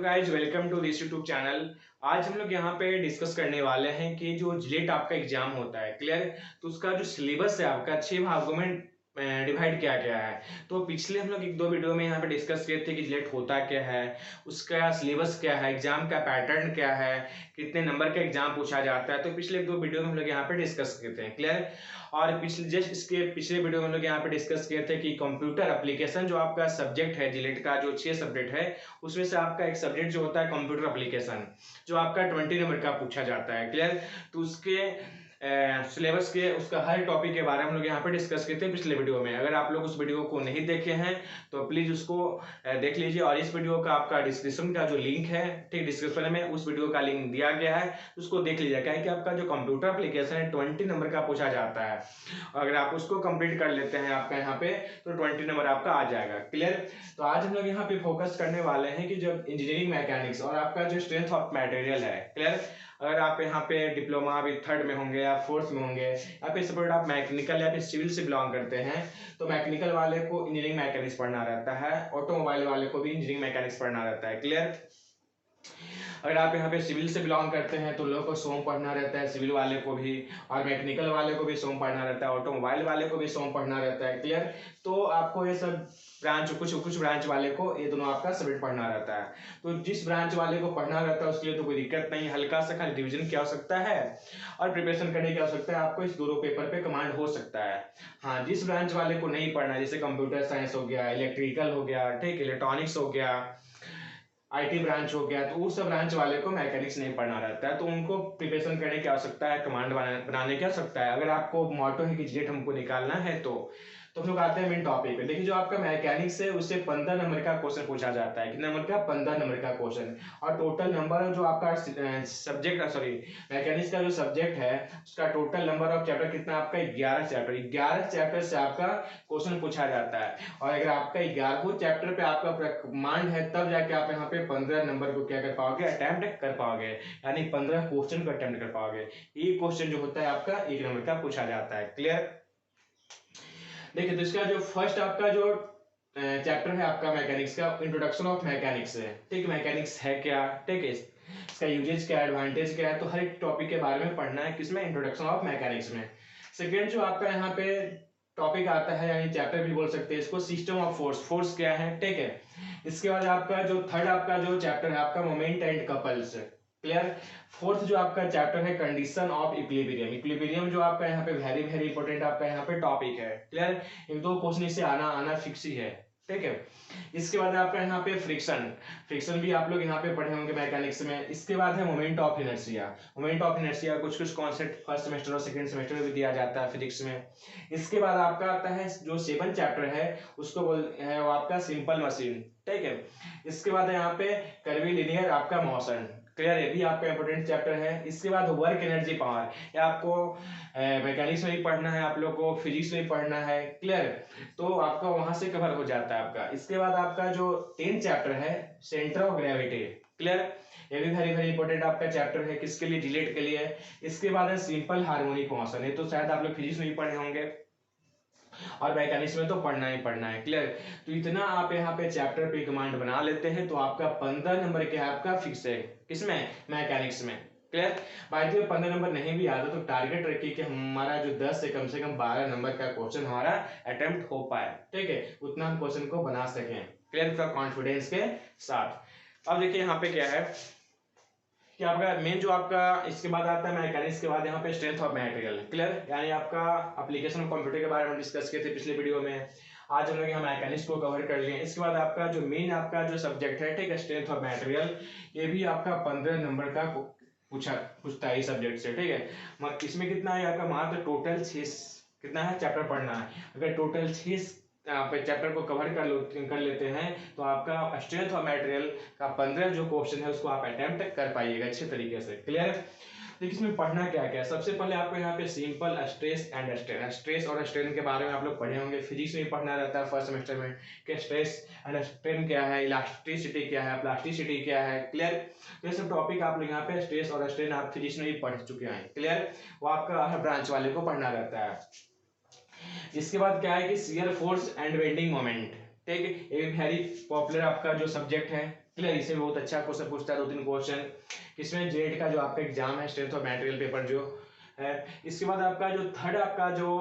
Guys, welcome to this YouTube channel. आज हम लोग यहाँ पे डिस्कस करने वाले हैं कि जो जिलेट आपका एग्जाम होता है क्लियर, तो उसका जो सिलेबस है आपका 6 भागों में डिवाइड किया गया है। तो पिछले हम लोग एक दो वीडियो में यहाँ पे डिस्कस किए थे कि जिलेट होता क्या है, उसका सिलेबस क्या है, एग्जाम का पैटर्न क्या है, कितने नंबर का एग्जाम पूछा जाता है। तो पिछले एक दो वीडियो में हम लोग यहाँ पे डिस्कस किए थे क्लियर। और इसके पिछले वीडियो में हम लोग यहाँ पे डिस्कस किए थे कि कंप्यूटर एप्लीकेशन जो आपका सब्जेक्ट है, जिलेट का जो 6 सब्जेक्ट है उसमें से आपका एक सब्जेक्ट जो होता है कंप्यूटर एप्लीकेशन, जो आपका 20 नंबर का पूछा जाता है क्लियर। तो उसके सिलेबस के उसका हर टॉपिक के बारे में हम लोग यहाँ पे डिस्कस किए थे पिछले वीडियो में। अगर आप लोग उस वीडियो को नहीं देखे हैं तो प्लीज उसको देख लीजिए। और इस वीडियो का आपका डिस्क्रिप्शन का जो लिंक है, ठीक, डिस्क्रिप्शन में उस वीडियो का लिंक दिया गया है, उसको देख लीजिए। क्या है कि आपका जो कंप्यूटर एप्लीकेशन है 20 नंबर का पूछा जाता है। अगर आप उसको कंप्लीट कर लेते हैं आपका यहाँ पे तो 20 नंबर आपका आ जाएगा क्लियर। तो आज हम लोग यहाँ पे फोकस करने वाले हैं कि जब इंजीनियरिंग मैकेनिक्स और आपका जो स्ट्रेंथ ऑफ मटेरियल है क्लियर, अगर आप यहाँ पे डिप्लोमा अभी 3rd में होंगे या 4th में होंगे या फिर सपोर्ट आप मैकेनिकल या फिर सिविल से बिलोंग करते हैं तो मैकेनिकल वाले को इंजीनियरिंग मैकेनिक्स पढ़ना रहता है, ऑटोमोबाइल वाले को भी इंजीनियरिंग मैकेनिक्स पढ़ना रहता है क्लियर। अगर आप यहाँ पे सिविल से बिलोंग करते हैं तो लोगों को सोम पढ़ना रहता है, सिविल वाले को भी, और मैकेनिकल वाले को भी सोम पढ़ना रहता है, ऑटोमोबाइल वाले को भी सोम पढ़ना रहता है क्लियर। तो आपको ये सब ब्रांच, कुछ ब्रांच वाले को ये दोनों आपका सब्जेक्ट पढ़ना रहता है। तो जिस ब्रांच वाले को पढ़ना रहता है उसके लिए तो कोई दिक्कत नहीं, हल्का सा खाली रिविजन की आवश्यकता है और प्रिपरेशन करने की आवश्यकता है। आपको इस दोनों पेपर पे कमांड हो सकता है। हाँ, जिस ब्रांच वाले को नहीं पढ़ना, जैसे कंप्यूटर साइंस हो गया, इलेक्ट्रिकल हो गया, ठीक, इलेक्ट्रॉनिक्स हो गया, आईटी ब्रांच हो गया, तो उस सब ब्रांच वाले को मैकेनिक्स नहीं पढ़ना रहता है, तो उनको प्रिपरेशन करने की आवश्यकता है, कमांड बनाने की आवश्यकता है। अगर आपको मोटो है कि जेट हमको निकालना है तो हम लोग आते हैं मेन टॉपिक पे। देखिए, जो आपका मैकेनिक्स है उससे 15 नंबर का क्वेश्चन पूछा जाता है। कितने नंबर का? 15 नंबर का क्वेश्चन। और टोटल नंबर जो आपका सब्जेक्ट, सॉरी, मैकेनिक्स का जो सब्जेक्ट है उसका टोटल नंबर ऑफ चैप्टर कितना? आपका 11 चैप्टर। 11 चैप्टर से आपका क्वेश्चन पूछा जाता है। और अगर आपका 11वें चैप्टर पे आपका कमांड है तब जाके आप यहाँ पे 15 नंबर को क्या कर पाओगे? अटेम्प्ट कर पाओगे, यानी 15 क्वेश्चन को अटेम्प्ट कर पाओगे। ये क्वेश्चन जो होता है आपका 1 नंबर का पूछा जाता है क्लियर। देखिए, तो इसका जो फर्स्ट आपका जो चैप्टर है आपका मैकेनिक्स का, इंट्रोडक्शन ऑफ मैकेनिक्स है, ठीक। मैकेनिक्स है क्या, ठीक है, इसका यूजेज क्या, एडवांटेज क्या है, तो हर एक टॉपिक के बारे में पढ़ना है किसमें? इंट्रोडक्शन ऑफ मैकेनिक्स में। सेकेंड जो आपका यहाँ पे टॉपिक आता है, यानी चैप्टर भी बोल सकते हैं इसको, सिस्टम ऑफ फोर्स। फोर्स क्या है, ठीक है। इसके बाद आपका जो थर्ड आपका जो चैप्टर है आपका moment and couples clear. Fourth जो आपका चैप्टर है कंडीशन ऑफ इक्विलिब्रियम। इक्विलिब्रियम जो आपका यहाँ पे वेरी वेरी इंपॉर्टेंट आपका यहाँ पे टॉपिक है क्लियर। एक दो क्वेश्चन से आना फिक्स ही है, ठीक है। इसके बाद आपका यहाँ पे फ्रिक्शन, फ्रिक्शन भी आप लोग यहाँ पे पढ़े होंगे मैकेनिक्स में। इसके बाद है moment of inertia. Moment of inertia कुछ कॉन्सेप्ट फर्स्ट सेमेस्टर और सेकंड सेमेस्टर में भी दिया जाता है फिजिक्स में। इसके बाद आपका आता है जो 7 चैप्टर है उसको बोल है वो आपका सिंपल मशीन, ठीक है। इसके बाद यहाँ पे कर्वीलिनियर आपका मोशन क्लियर, ये भी आपका इंपॉर्टेंट चैप्टर है। इसके बाद वर्क एनर्जी पावर, ये आपको मैकेनिक्स में भी पढ़ना है, आप लोग को फिजिक्स में भी पढ़ना है क्लियर, तो आपका वहां से कवर हो जाता है आपका। इसके बाद आपका जो 10 चैप्टर है सेंटर ऑफ ग्रेविटी क्लियर, ये भी वेरी वेरी इंपॉर्टेंट आपका चैप्टर है, किसके लिए? जिलेट के लिए। इसके बाद है सिंपल हार्मोनिक मोशन, ये तो शायद आप लोग फिजिक्स में भी पढ़े होंगे और मैकेनिक्स में तो पढ़ना ही पढ़ना है क्लियर। तो इतना आप यहाँ पे चैप्टर पे कमांड बना लेते हैं तो आपका 15 नंबर के आपका फिक्स है, किसमें? मैकेनिक्स में clear. By the way 15 number नहीं भी आता तो टारगेट रखिए कि हमारा जो 10 से कम 12 नंबर का क्वेश्चन हमारा अटेम्प्ट हो पाए, ठीक है, उतना हम क्वेश्चन को बना सकें क्लियर, थोड़ा कॉन्फिडेंस के साथ। अब देखिए यहाँ पे क्या है कि आपका मेन जो आपका इसके बाद आता है मैकेनिक्स के बाद यहाँ पे स्ट्रेंथ ऑफ मटेरियल क्लियर, यानी आपका एप्लीकेशन ऑफ कंप्यूटर के बारे में डिस्कस किए थे पिछले वीडियो में। आज हम लोग यहाँ मैकेनिक्स को कवर कर लिए। इसके बाद आपका जो मेन आपका जो सब्जेक्ट है, ठीक है, स्ट्रेंथ ऑफ मटेरियल, ये भी आपका 15 नंबर का पूछता है इस सब्जेक्ट से, ठीक है। इसमें कितना है आपका? मात्र टोटल 6 कितना है चैप्टर पढ़ना है। अगर टोटल 6 आप चैप्टर को कवर कर लेते हैं तो आपका स्ट्रेंथ ऑफ मटेरियल का 15 जो क्वेश्चन है उसको आप अटेम्प्ट कर पाइएगा अच्छे तरीके से क्लियर। देखिए इसमें पढ़ना क्या क्या है। सबसे पहले आपको यहाँ पे simple stress and strain, stress और स्ट्रेन के बारे में आप लोग पढ़े होंगे, फिजिक्स में पढ़ना रहता है फर्स्ट सेमेस्टर में कि स्ट्रेस एंड स्ट्रेन क्या है, इलास्टिसिटी क्या है, प्लास्टिसिटी क्या है क्लियर। तो ये सब टॉपिक आप लोग यहाँ पे स्ट्रेस और स्ट्रेन आप फिजिक्स में भी पढ़ चुके हैं क्लियर, वो आपका हर ब्रांच वाले को पढ़ना रहता है। इसके बाद क्या है कि shear force and bending moment, ठीक है, ये वेरी पॉपुलर आपका जो सब्जेक्ट है, क्लियर, इसे बहुत अच्छा क्वेश्चन पूछता है, 2-3 क्वेश्चन। इसमें जेड का जो आपका एग्जाम है स्ट्रेंथ ऑफ मटेरियल पेपर जो है। इसके बाद आपका जो थर्ड आपका जो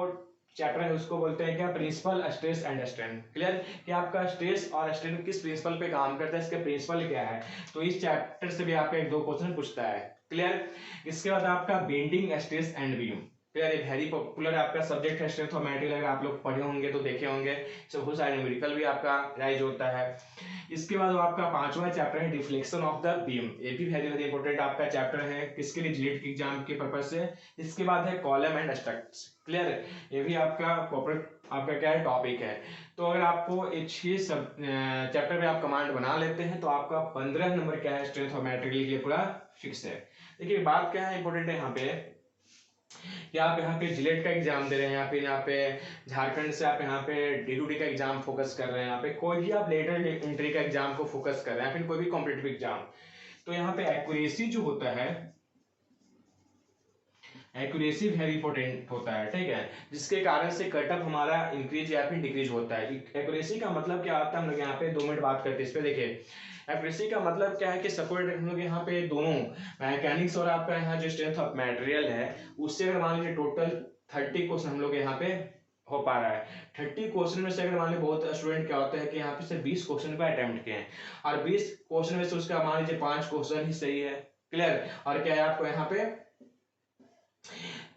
चैप्टर है उसको बोलते हैं क्या, principal, stress and strain. Clear, कि आपका स्ट्रेस और स्ट्रेन किस प्रिंसिपल पे काम करता है, इसके प्रिंसिपल क्या है, तो इस चैप्टर से भी आपका 1-2 क्वेश्चन पूछता है। क्लियर, इसके बाद आपका bending, stress and beam. Clear, ये वेरी पॉपुलर आपका सब्जेक्ट है स्ट्रेंथ ऑफ मटेरियल, अगर आप लोग पढ़े होंगे तो देखे होंगे, इससे बहुत सारे न्यूमेरिकल भी आपका राइज होता है। इसके बाद आपका 5वां चैप्टर है डिफ्लेक्शन ऑफ द बीम, ये भी वेरी वेरी इंपॉर्टेंट आपका चैप्टर है, किसके लिए, जीएट के एग्जाम के पर्पज से। इसके बाद है कॉलम एंड स्ट्रक्ट्स। क्लियर, ये भी आपका प्रॉपर आपका क्या है, टॉपिक है। तो अगर आपको ये 6 सब चैप्टर में आप कमांड बना लेते हैं तो आपका 15 नंबर क्या है स्ट्रेंथ ऑफ मटेरियल के लिए पूरा फिक्स है। देखिए बात क्या है इंपॉर्टेंट है यहाँ पे, कि आप यहाँ पे जिलेट का एग्जाम दे रहे हैं, यहाँ पे झारखंड से आप यहाँ पे D2D का एग्जाम फोकस कर रहे हैं, यहाँ पे कोई भी आप लेटर एंट्री का एग्जाम को फोकस कर रहे हैं, फिर कोई भी कॉम्पिटिटिव एग्जाम, तो यहाँ पे एक्यूरेसी जो होता है, एक्यूरेसी वेरी इंपॉर्टेंट होता है, ठीक है, जिसके कारण से कटअप हमारा इंक्रीज या फिर डिक्रीज होता है। एक्यूरेसी का मतलब क्या आता है, हम लोग यहाँ पे 2 मिनट बात करते हैं इस पे। देखिए एक्यूरेसी का मतलब क्या है कि सपोर्ट हम लोग यहाँ पे दोनों मैकेनिक्स और आपका यहाँ जो स्ट्रेंथ ऑफ मटेरियल है उससे अगर मान लीजिए टोटल 30 क्वेश्चन हम लोग यहाँ पे हो पा रहा है, 30 क्वेश्चन में से अगर मान लीजिए बहुत स्टूडेंट क्या होता है कि यहाँ पे सिर्फ 20 क्वेश्चन पे अटेम्प्ट किए हैं और 20 क्वेश्चन में से उसका मान लीजिए 5 क्वेश्चन ही सही है। क्लियर, और क्या है आपको यहाँ पे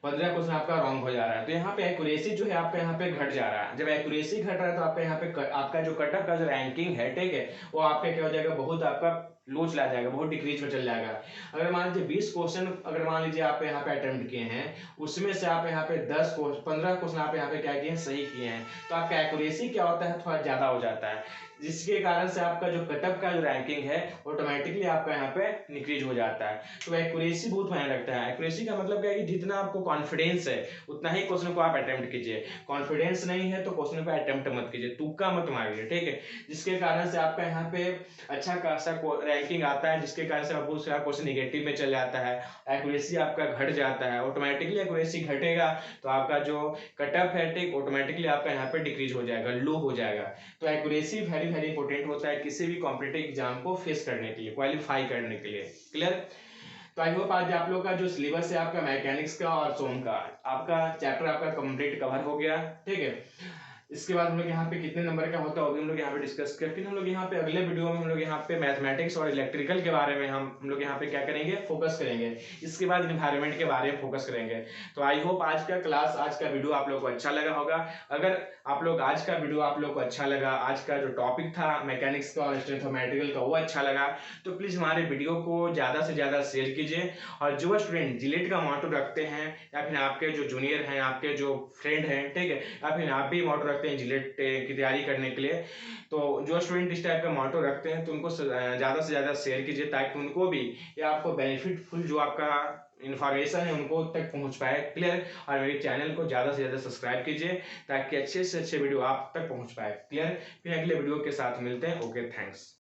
15 क्वेश्चन आपका रॉन्ग हो जा रहा है, तो यहाँ पे एक्यूरेसी जो है आपका यहाँ पे घट जा रहा है। जब एक्यूरेसी घट रहा है तो आपका यहाँ पे आपका जो कटअप का जो रैंकिंग है, ठीक है, वो आपका क्या हो जाएगा, बहुत आपका लो चला जाएगा, बहुत डिक्रीज में चल जाएगा। अगर मान लीजिए 20 क्वेश्चन अगर मान लीजिए आप यहाँ पे अटेम्प्ट किए हैं, उसमें से आप यहाँ पे 15 क्वेश्चन आप यहाँ पे क्या किए हैं, सही किए हैं, तो आपका एक्यूरेसी क्या होता है, थोड़ा ज्यादा हो जाता है, जिसके कारण से आपका जो कटअप का जो रैंकिंग है ऑटोमेटिकली आपका यहाँ पे निक्रीज हो जाता है। तो एक्यूरेसी बहुत मायने रखता है। एक्यूरेसी का मतलब क्या है कि जितना आपको कॉन्फिडेंस है उतना ही क्वेश्चन को आप अटेम्प्ट कीजिए, कॉन्फिडेंस नहीं है तो क्वेश्चन को अटेम्प्ट मत कीजिए, तुक्का मत मारिए, ठीक है, जिसके कारण से आपका यहाँ पे अच्छा खासा रैंकिंग आता है, जिसके कारण से बहुत सारा क्वेश्चन निगेटिव में चल जाता है, एक्यूरेसी आपका घट जाता है। ऑटोमेटिकली एक्यूरेसी घटेगा तो आपका जो कटअप है, ठीक, ऑटोमेटिकली आपका यहाँ पे डिक्रीज हो जाएगा, लो हो जाएगा। तो एक्यूरेसी वेरी वेरी इंपॉर्टेंट होता है किसी भी कॉम्पिटिटिव एग्जाम को फेस करने के लिए, क्वालिफाई करने के लिए। क्लियर, तो आई होप आज आप लोग का जो सिलेबस है आपका मैकेनिक्स का और सोम का आपका चैप्टर आपका कंप्लीट कवर हो गया, ठीक है। इसके बाद हम लोग यहाँ पे कितने नंबर का होता है वो भी हम लोग यहाँ पे डिस्कस करें, फिर हम लोग यहाँ पे अगले वीडियो में हम लोग यहाँ पे मैथमेटिक्स और इलेक्ट्रिकल के बारे में हम लोग यहाँ पे क्या करेंगे, फोकस करेंगे। इसके बाद इन्वायरमेंट के बारे में फोकस करेंगे। तो आई होप आज का क्लास, आज का वीडियो आप लोग को अच्छा लगा होगा। अगर आप लोग आज का वीडियो आप लोग को अच्छा लगा, आज का जो टॉपिक था मैकेनिक्स का और स्ट्रेंथ ऑफ मटेरियल का वो अच्छा लगा, तो प्लीज हमारे वीडियो को ज्यादा से ज्यादा शेयर कीजिए। और जो स्टूडेंट जिलेट का मॉटो रखते हैं या फिर आपके जो जूनियर हैं, आपके जो फ्रेंड हैं, ठीक है, या फिर आप भी मॉटो रखते हैं जिलेट की तैयारी करने के लिए, तो जो स्टूडेंट इस टाइप का मॉटो रखते हैं तो उनको ज़्यादा से ज़्यादा शेयर कीजिए ताकि उनको भी या आपको बेनिफिटफुल जो आपका इन्फॉर्मेशन है उनको तक पहुंच पाए। क्लियर, और मेरे चैनल को ज़्यादा से ज़्यादा सब्सक्राइब कीजिए ताकि अच्छे से अच्छे वीडियो आप तक पहुंच पाए। क्लियर, फिर अगले वीडियो के साथ मिलते हैं। Okay, thanks.